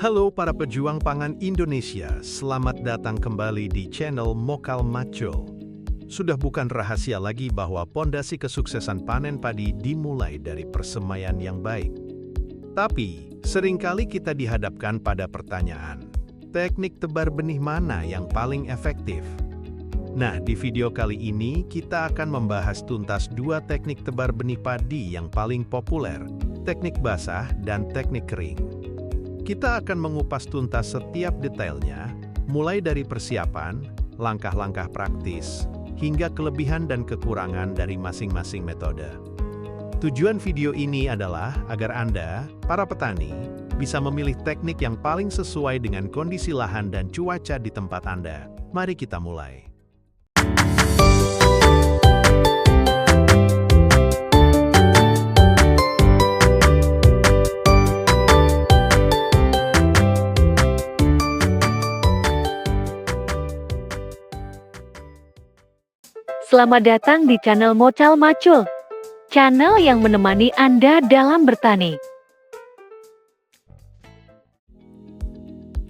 Halo para pejuang pangan Indonesia, selamat datang kembali di channel Mokal Macul. Sudah bukan rahasia lagi bahwa pondasi kesuksesan panen padi dimulai dari persemaian yang baik. Tapi, seringkali kita dihadapkan pada pertanyaan, teknik tebar benih mana yang paling efektif? Nah, di video kali ini kita akan membahas tuntas dua teknik tebar benih padi yang paling populer, teknik basah dan teknik kering. Kita akan mengupas tuntas setiap detailnya, mulai dari persiapan, langkah-langkah praktis, hingga kelebihan dan kekurangan dari masing-masing metode. Tujuan video ini adalah agar Anda, para petani, bisa memilih teknik yang paling sesuai dengan kondisi lahan dan cuaca di tempat Anda. Mari kita mulai. Selamat datang di channel Mokal Macul, channel yang menemani Anda dalam bertani.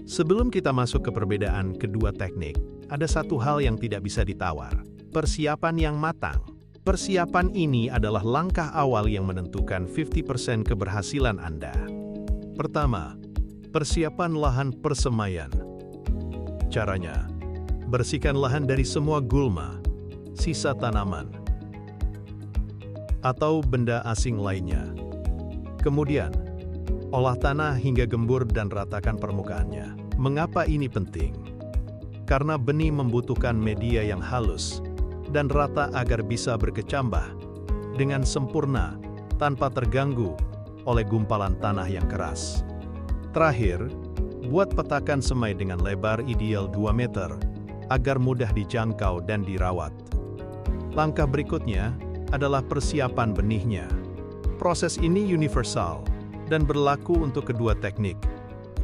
Sebelum kita masuk ke perbedaan kedua teknik, ada satu hal yang tidak bisa ditawar, persiapan yang matang. Persiapan ini adalah langkah awal yang menentukan 50% keberhasilan Anda. Pertama, persiapan lahan persemaian. Caranya, bersihkan lahan dari semua gulma, sisa tanaman, atau benda asing lainnya. Kemudian, olah tanah hingga gembur dan ratakan permukaannya. Mengapa ini penting? Karena benih membutuhkan media yang halus dan rata agar bisa berkecambah dengan sempurna tanpa terganggu oleh gumpalan tanah yang keras. Terakhir, buat petakan semai dengan lebar ideal 2 meter agar mudah dijangkau dan dirawat. Langkah berikutnya adalah persiapan benihnya. Proses ini universal dan berlaku untuk kedua teknik.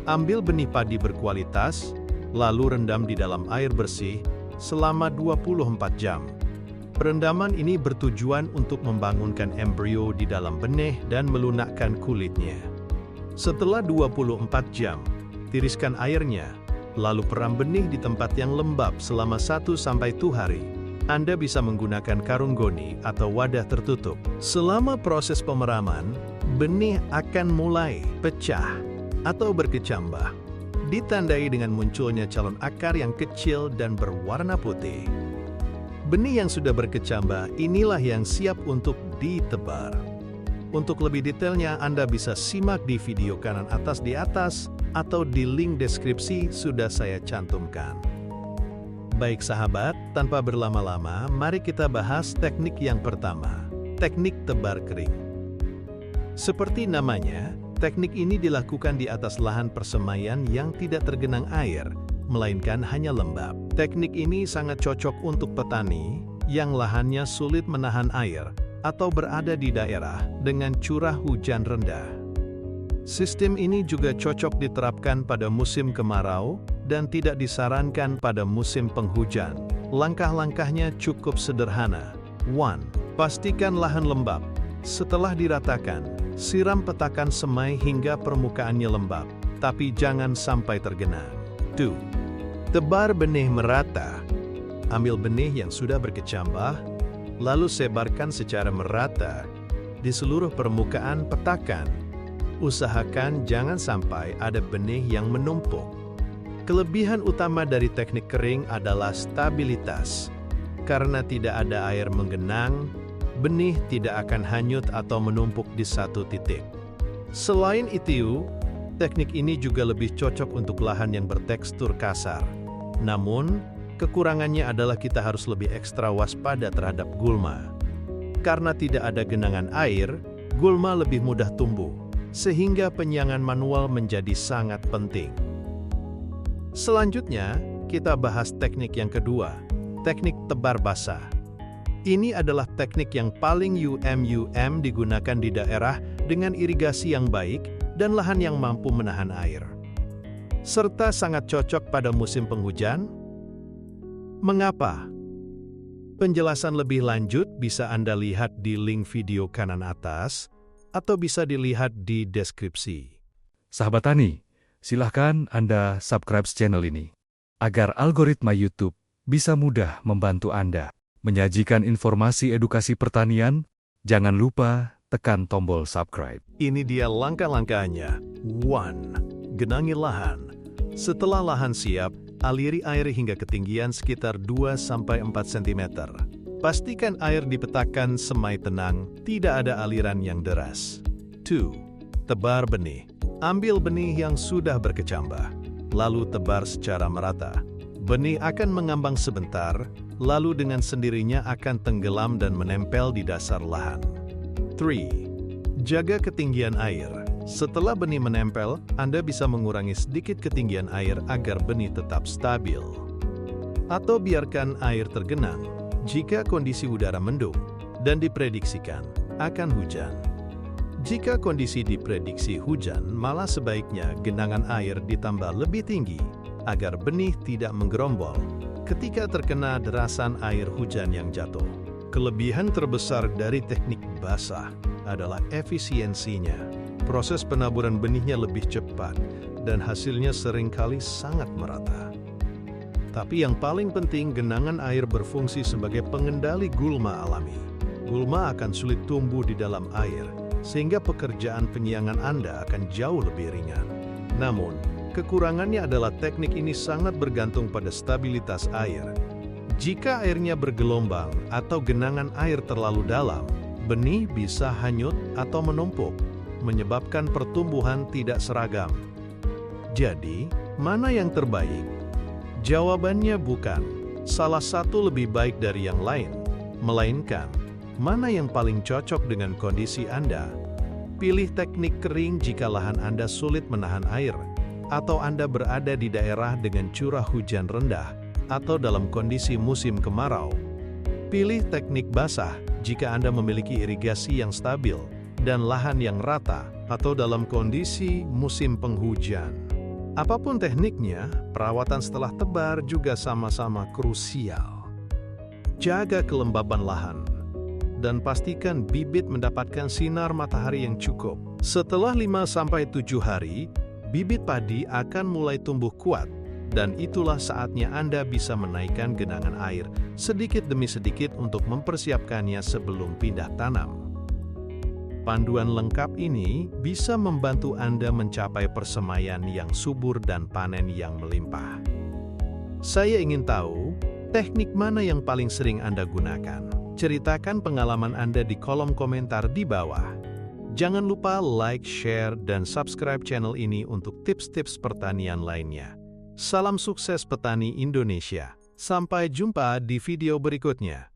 Ambil benih padi berkualitas, lalu rendam di dalam air bersih selama 24 jam. Perendaman ini bertujuan untuk membangunkan embrio di dalam benih dan melunakkan kulitnya. Setelah 24 jam, tiriskan airnya, lalu peram benih di tempat yang lembab selama 1-2 hari. Anda bisa menggunakan karung goni atau wadah tertutup. Selama proses pemeraman, benih akan mulai pecah atau berkecambah, ditandai dengan munculnya calon akar yang kecil dan berwarna putih. Benih yang sudah berkecambah inilah yang siap untuk ditebar. Untuk lebih detailnya, Anda bisa simak di video kanan atas di atas atau di link deskripsi sudah saya cantumkan. Baik sahabat, tanpa berlama-lama, mari kita bahas teknik yang pertama, teknik tebar kering. Seperti namanya, teknik ini dilakukan di atas lahan persemaian yang tidak tergenang air, melainkan hanya lembab. Teknik ini sangat cocok untuk petani yang lahannya sulit menahan air atau berada di daerah dengan curah hujan rendah. Sistem ini juga cocok diterapkan pada musim kemarau dan tidak disarankan pada musim penghujan. Langkah-langkahnya cukup sederhana. 1. Pastikan lahan lembab. Setelah diratakan, siram petakan semai hingga permukaannya lembab, tapi jangan sampai tergenang. 2. Tebar benih merata. Ambil benih yang sudah berkecambah, lalu sebarkan secara merata di seluruh permukaan petakan. Usahakan jangan sampai ada benih yang menumpuk. Kelebihan utama dari teknik kering adalah stabilitas. Karena tidak ada air menggenang, benih tidak akan hanyut atau menumpuk di satu titik. Selain itu, teknik ini juga lebih cocok untuk lahan yang bertekstur kasar. Namun, kekurangannya adalah kita harus lebih ekstra waspada terhadap gulma. Karena tidak ada genangan air, gulma lebih mudah tumbuh, sehingga penyiangan manual menjadi sangat penting. Selanjutnya, kita bahas teknik yang kedua, teknik tebar basah. Ini adalah teknik yang paling digunakan di daerah dengan irigasi yang baik dan lahan yang mampu menahan air, serta sangat cocok pada musim penghujan. Mengapa? Penjelasan lebih lanjut bisa Anda lihat di link video kanan atas, atau bisa dilihat di deskripsi. Sahabat tani, Silahkan Anda subscribe channel ini, agar algoritma YouTube bisa mudah membantu Anda menyajikan informasi edukasi pertanian. Jangan lupa tekan tombol subscribe. Ini dia langkah-langkahnya. 1. Genangi lahan. Setelah lahan siap, aliri air hingga ketinggian sekitar 2-4 cm. Pastikan air dipetakan semai tenang, tidak ada aliran yang deras. 2. Tebar benih. Ambil benih yang sudah berkecambah, lalu tebar secara merata. Benih akan mengambang sebentar, lalu dengan sendirinya akan tenggelam dan menempel di dasar lahan. 3. Jaga ketinggian air. Setelah benih menempel, Anda bisa mengurangi sedikit ketinggian air agar benih tetap stabil. Atau biarkan air tergenang jika kondisi udara mendung dan diprediksikan akan hujan. Jika kondisi diprediksi hujan, malah sebaiknya genangan air ditambah lebih tinggi agar benih tidak menggerombol ketika terkena derasan air hujan yang jatuh. Kelebihan terbesar dari teknik basah adalah efisiensinya. Proses penaburan benihnya lebih cepat dan hasilnya seringkali sangat merata. Tapi yang paling penting, genangan air berfungsi sebagai pengendali gulma alami. Gulma akan sulit tumbuh di dalam air, sehingga pekerjaan penyiangan Anda akan jauh lebih ringan. Namun, kekurangannya adalah teknik ini sangat bergantung pada stabilitas air. Jika airnya bergelombang atau genangan air terlalu dalam, benih bisa hanyut atau menumpuk, menyebabkan pertumbuhan tidak seragam. Jadi, mana yang terbaik? Jawabannya bukan salah satu lebih baik dari yang lain, melainkan mana yang paling cocok dengan kondisi Anda. Pilih teknik kering jika lahan Anda sulit menahan air, atau Anda berada di daerah dengan curah hujan rendah, atau dalam kondisi musim kemarau. Pilih teknik basah jika Anda memiliki irigasi yang stabil dan lahan yang rata, atau dalam kondisi musim penghujan. Apapun tekniknya, perawatan setelah tebar juga sama-sama krusial. Jaga kelembaban lahan dan pastikan bibit mendapatkan sinar matahari yang cukup. Setelah 5-7 hari, bibit padi akan mulai tumbuh kuat, dan itulah saatnya Anda bisa menaikkan genangan air sedikit demi sedikit untuk mempersiapkannya sebelum pindah tanam. Panduan lengkap ini bisa membantu Anda mencapai persemaian yang subur dan panen yang melimpah. Saya ingin tahu, teknik mana yang paling sering Anda gunakan? Ceritakan pengalaman Anda di kolom komentar di bawah. Jangan lupa like, share, dan subscribe channel ini untuk tips-tips pertanian lainnya. Salam sukses petani Indonesia. Sampai jumpa di video berikutnya.